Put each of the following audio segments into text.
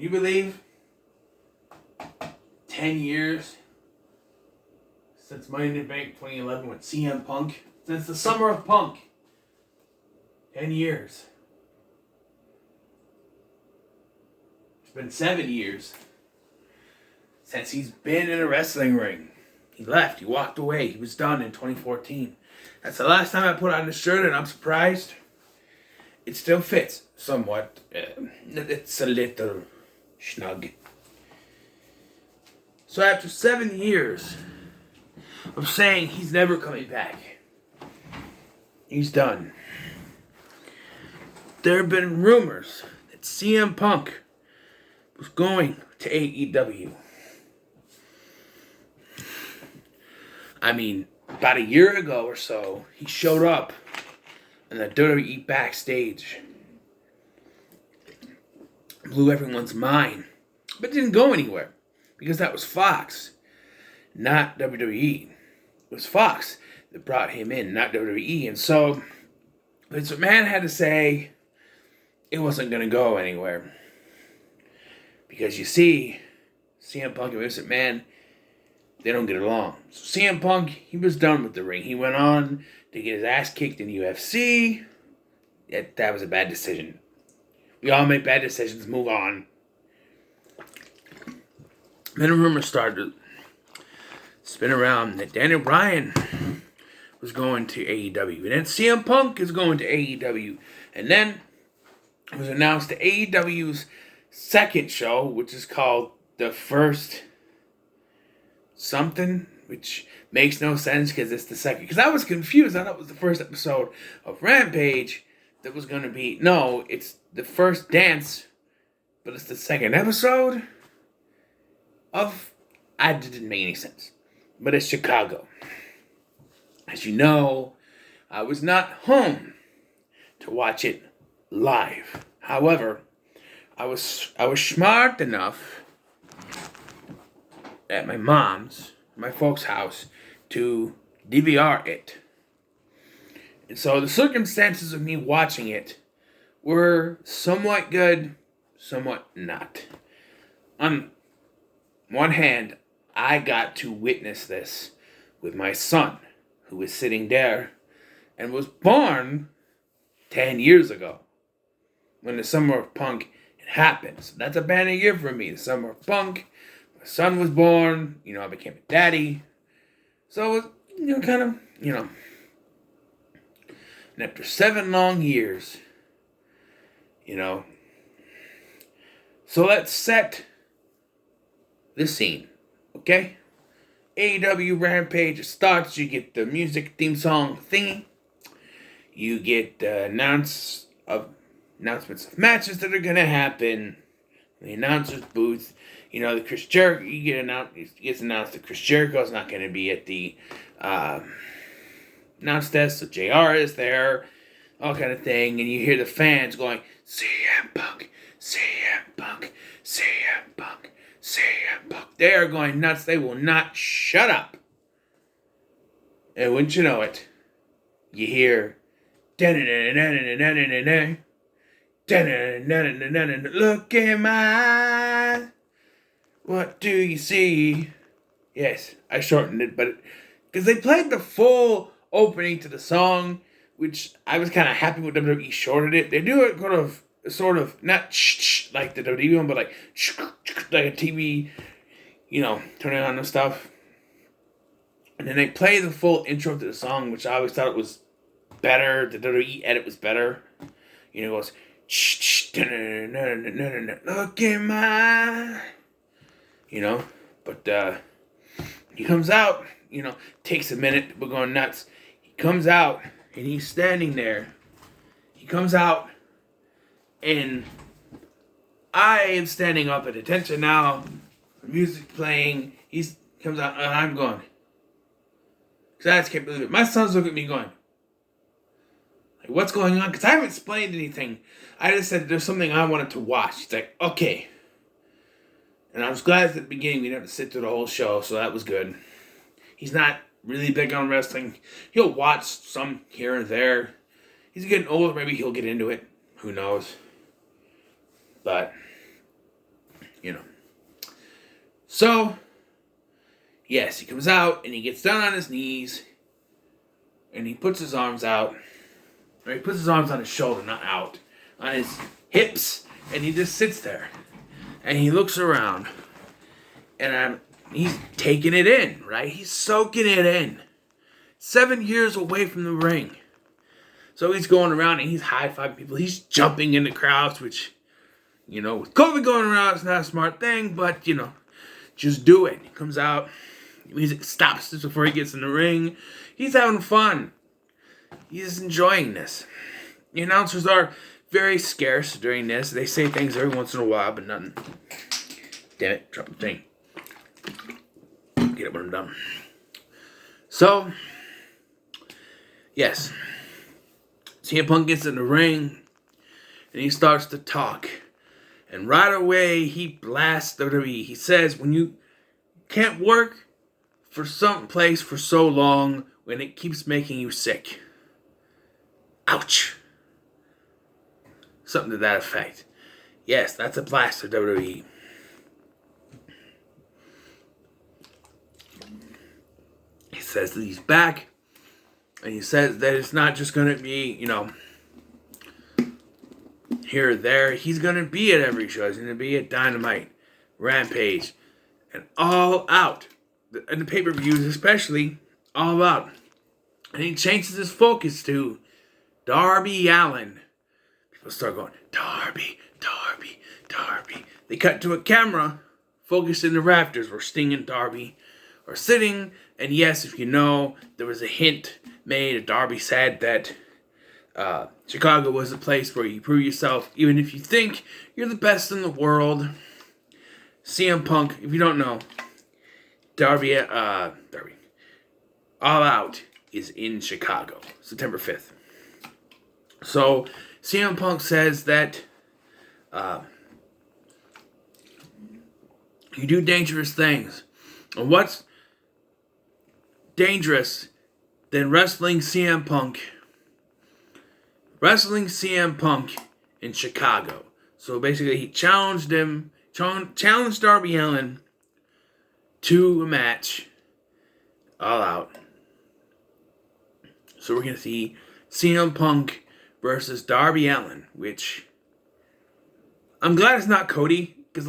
Can you believe 10 years since Money in the Bank 2011 with CM Punk? Since the summer of Punk. 10 years. It's been 7 years since he's been in a wrestling ring. He left. He walked away. He was done in 2014. That's the last time I put on the shirt, and I'm surprised. It still fits somewhat. It's a little snug. So after 7 years of saying he's never coming back, he's done. There have been rumors that CM Punk was going to AEW. I mean, about a year ago or so, he showed up in the WWE backstage. Blew everyone's mind. But didn't go anywhere. Because that was Fox, not WWE. It was Fox that brought him in, not WWE. And so, Vince McMahon had to say it wasn't going to go anywhere. Because you see, CM Punk and Vince McMahon, they don't get along. So CM Punk, he was done with the ring. He went on to get his ass kicked in UFC. That was a bad decision. We all make bad decisions. Move on. Then a rumor started to spin around that Daniel Bryan was going to AEW. And then CM Punk is going to AEW. And then it was announced that AEW's second show, which is called The First Something, which makes no sense because it's the second. Because I was confused. I thought it was the first episode of Rampage that was going to be... No, it's the first dance, but it's the second episode of... I didn't make any sense. But it's Chicago. As you know, I was not home to watch it live. However, I was smart enough at my folks' house, to DVR it. And so the circumstances of me watching it were somewhat good, somewhat not. On one hand, I got to witness this with my son, who was sitting there and was born 10 years ago, when the Summer of Punk happened. So that's a banner year for me, the Summer of Punk. My son was born, I became a daddy. So it was, kind of. And after 7 long years, so let's set the scene, okay? AEW Rampage starts, you get the music theme song thingy. You get announcements of matches that are going to happen. The announcer's booth. The Chris Jericho, it gets announced that Chris Jericho is not going to be at the announce desk, so JR is there, all kind of thing, and you hear the fans going, CM Punk, CM Punk, CM Punk, CM Punk. They are going nuts. They will not shut up. And wouldn't you know it, you hear, look in my eyes. What do you see? Yes, I shortened it, but because they played the full opening to the song, which I was kind of happy with WWE shortened it. They do it sort of not like the WWE one, but like a TV, turning on and stuff. And then they play the full intro to the song, which I always thought it was better. The WWE edit was better. It goes, look in my, but he comes out, takes a minute, we're going nuts. He comes out, and he's standing there. He comes out, and I am standing up at attention now. Music playing. He comes out, and I'm going. Because I just can't believe it. My son's looking at me going, like, what's going on? Because I haven't explained anything. I just said there's something I wanted to watch. He's like, okay. And I was glad at the beginning we didn't have to sit through the whole show, so that was good. He's not really big on wrestling. He'll watch some here and there. He's getting older, maybe he'll get into it. Who knows? But you know. So, yes, he comes out and he gets down on his knees and he puts his arms out. Or he puts his arms on his shoulder, not out, on his hips, and he just sits there. And he looks around. And he's taking it in, right? He's soaking it in. 7 years away from the ring. So he's going around and he's high-fiving people. He's jumping in the crowds, which, with COVID going around, it's not a smart thing, but, just do it. He comes out. Music stops just before he gets in the ring. He's having fun. He's enjoying this. The announcers are very scarce during this. They say things every once in a while, but nothing. Damn it, drop the thing. Get it when I'm done. So, yes. CM Punk gets in the ring, and he starts to talk. And right away, he blasts WWE. He says, when you can't work for some place for so long, when it keeps making you sick. Ouch. Something to that effect. Yes, that's a blast to WWE. He says that he's back. And he says that it's not just going to be, here or there. He's going to be at every show. He's going to be at Dynamite, Rampage, and All Out. And the pay-per-views especially, All Out. And he changes his focus to Darby Allin. People start going, Darby, Darby, Darby. They cut to a camera focused in the rafters where Sting and Darby are sitting. And yes, if you know, there was a hint made. Darby said that Chicago was a place where you prove yourself, even if you think you're the best in the world. CM Punk, if you don't know, Darby, All Out is in Chicago, September 5th. So, CM Punk says that you do dangerous things. And what's dangerous than wrestling CM Punk? Wrestling CM Punk in Chicago. So basically, he challenged Darby Allin to a match, All Out. So we're going to see CM Punk versus Darby Allin, which I'm glad it's not Cody, because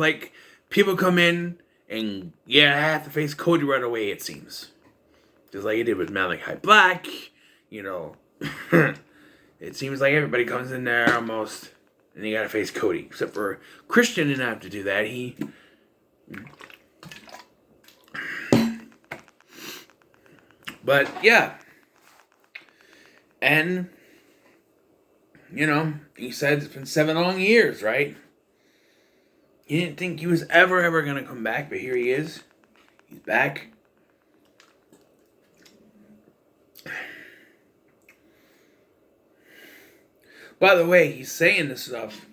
people come in and I have to face Cody right away, it seems. Just like it did with Malachi Black, It seems like everybody comes in there almost, and you gotta face Cody. Except for Christian didn't have to do that. But, yeah. And, he said it's been 7 long years, right? He didn't think he was ever going to come back, but here he is. He's back. By the way, he's saying this stuff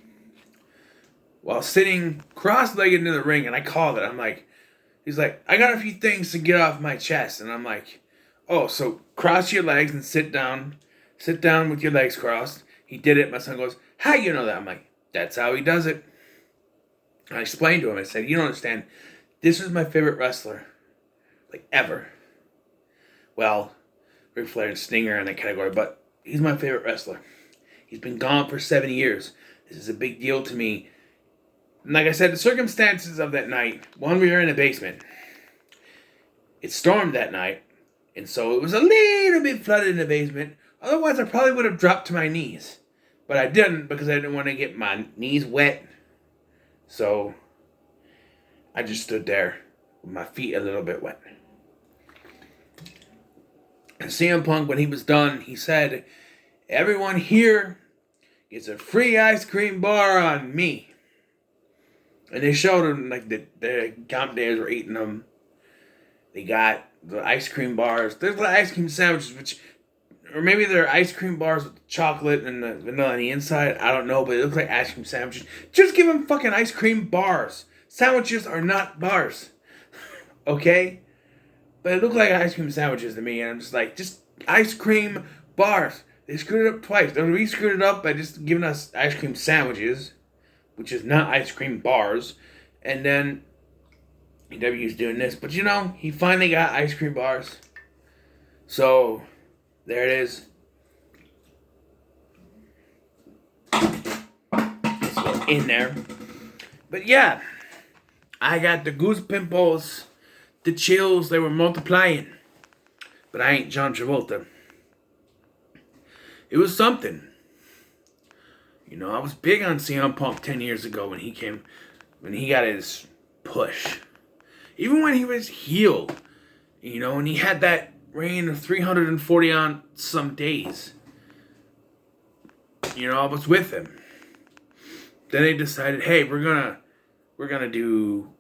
while sitting cross-legged in the ring, and I called it. He's like, I got a few things to get off my chest. And I'm like, oh, so cross your legs and sit down. Sit down with your legs crossed. He did it. My son goes, how you know that? I'm like, that's how he does it. I explained to him. I said, you don't understand. This is my favorite wrestler. Ever. Well, Ric Flair and Stinger in that category, but he's my favorite wrestler. He's been gone for 7 years. This is a big deal to me. And like I said, the circumstances of that night, one, we were in a basement. It stormed that night, and so it was a little bit flooded in the basement. Otherwise, I probably would have dropped to my knees. But I didn't because I didn't want to get my knees wet. So, I just stood there with my feet a little bit wet. And CM Punk, when he was done, he said, everyone here gets a free ice cream bar on me. And they showed him, the comp days were eating them. They got the ice cream bars. There's the ice cream sandwiches, or maybe they're ice cream bars with chocolate and the vanilla on the inside. I don't know, but it looks like ice cream sandwiches. Just give them fucking ice cream bars. Sandwiches are not bars. Okay? But it looked like ice cream sandwiches to me, and I'm just like, just ice cream bars. They screwed it up twice. We screwed it up by just giving us ice cream sandwiches, which is not ice cream bars. And then AEW's doing this. But you know, he finally got ice cream bars. So, there it is. Let's get in there. But yeah, I got the goose pimples, the chills, they were multiplying. But I ain't John Travolta. It was something. You know, I was big on CM Punk 10 years ago when he got his push. Even when he was heel, you know, and he had that reign of 340 on some days. You know, I was with him. Then they decided, hey, we're gonna do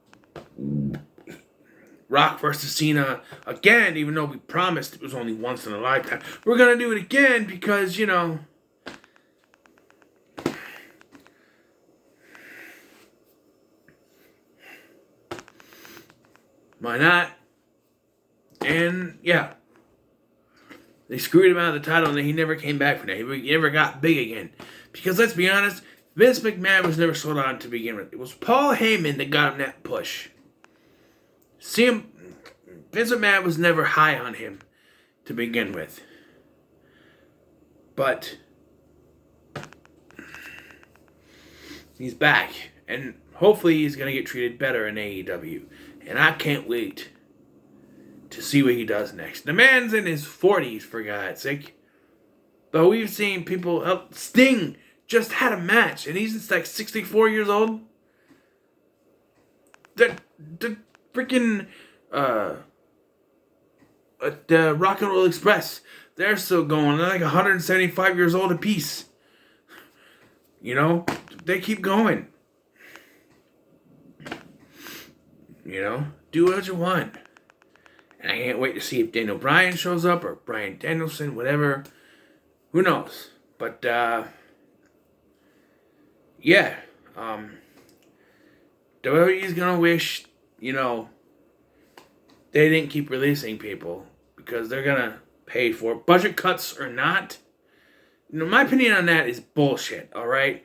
Rock versus Cena again, even though we promised it was only once in a lifetime. We're gonna do it again because, you know, why not? And yeah, they screwed him out of the title, and then he never came back from that. He never got big again. Because let's be honest, Vince McMahon was never sold on to begin with. It was Paul Heyman that got him that push. Vince McMahon was never high on him to begin with. But he's back, and hopefully he's going to get treated better in AEW. And I can't wait to see what he does next. The man's in his 40s, for God's sake. But we've seen people... Sting just had a match, and he's like 64 years old. The freaking... the Rock and Roll Express, they're still going. They're like 175 years old apiece. You know? They keep going. You know? Do what you want. And I can't wait to see if Daniel Bryan shows up or Bryan Danielson, whatever. Who knows? But, yeah. WWE's gonna wish, you know, they didn't keep releasing people because they're gonna pay for it. Budget cuts or not. You know, my opinion on that is bullshit, alright?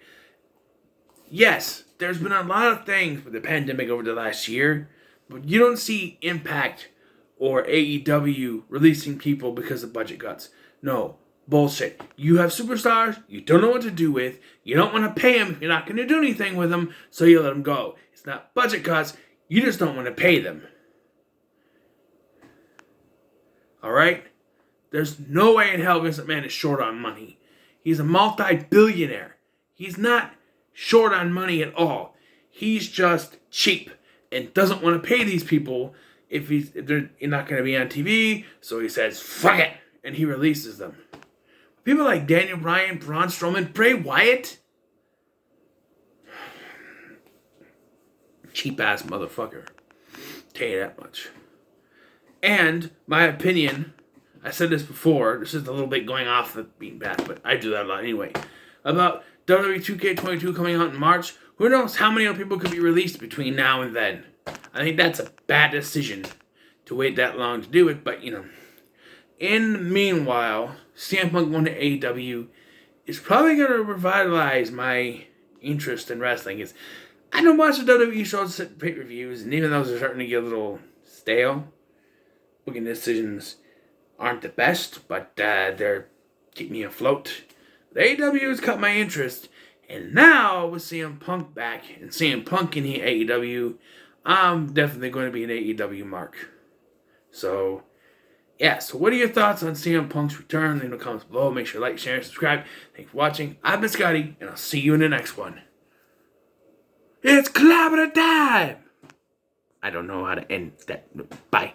Yes, there's been a lot of things with the pandemic over the last year, but you don't see Impact or AEW releasing people because of budget cuts. No, bullshit. You have superstars you don't know what to do with. You don't want to pay them if you're not going to do anything with them, so you let them go. It's not budget cuts. You just don't want to pay them. Alright? There's no way in hell Vince McMahon is short on money. He's a multi-billionaire. He's not short on money at all. He's just cheap and doesn't want to pay these people if they're not going to be on TV. So he says, fuck it, and he releases them. People like Daniel Bryan, Braun Strowman, Bray Wyatt. Cheap-ass motherfucker. Tell you that much. And, my opinion, I said this before, this is a little bit going off the beaten path, but I do that a lot anyway, about WWE 2K22 coming out in March. Who knows how many other people could be released between now and then. I think that's a bad decision to wait that long to do it, but, you know. In the meanwhile, CM Punk going to AEW is probably going to revitalize my interest in wrestling. I don't watch the WWE shows at pay-per-views, and even those are starting to get a little stale. Booking decisions aren't the best, but they're keeping me afloat. The AEW has caught my interest, and now with CM Punk back and CM Punk in the AEW, I'm definitely going to be an AEW mark. So, yeah, so what are your thoughts on CM Punk's return? Leave in the comments below. Make sure to like, share, and subscribe. Thanks for watching. I've been Scotty, and I'll see you in the next one. It's Collaborative time! I don't know how to end that. Bye.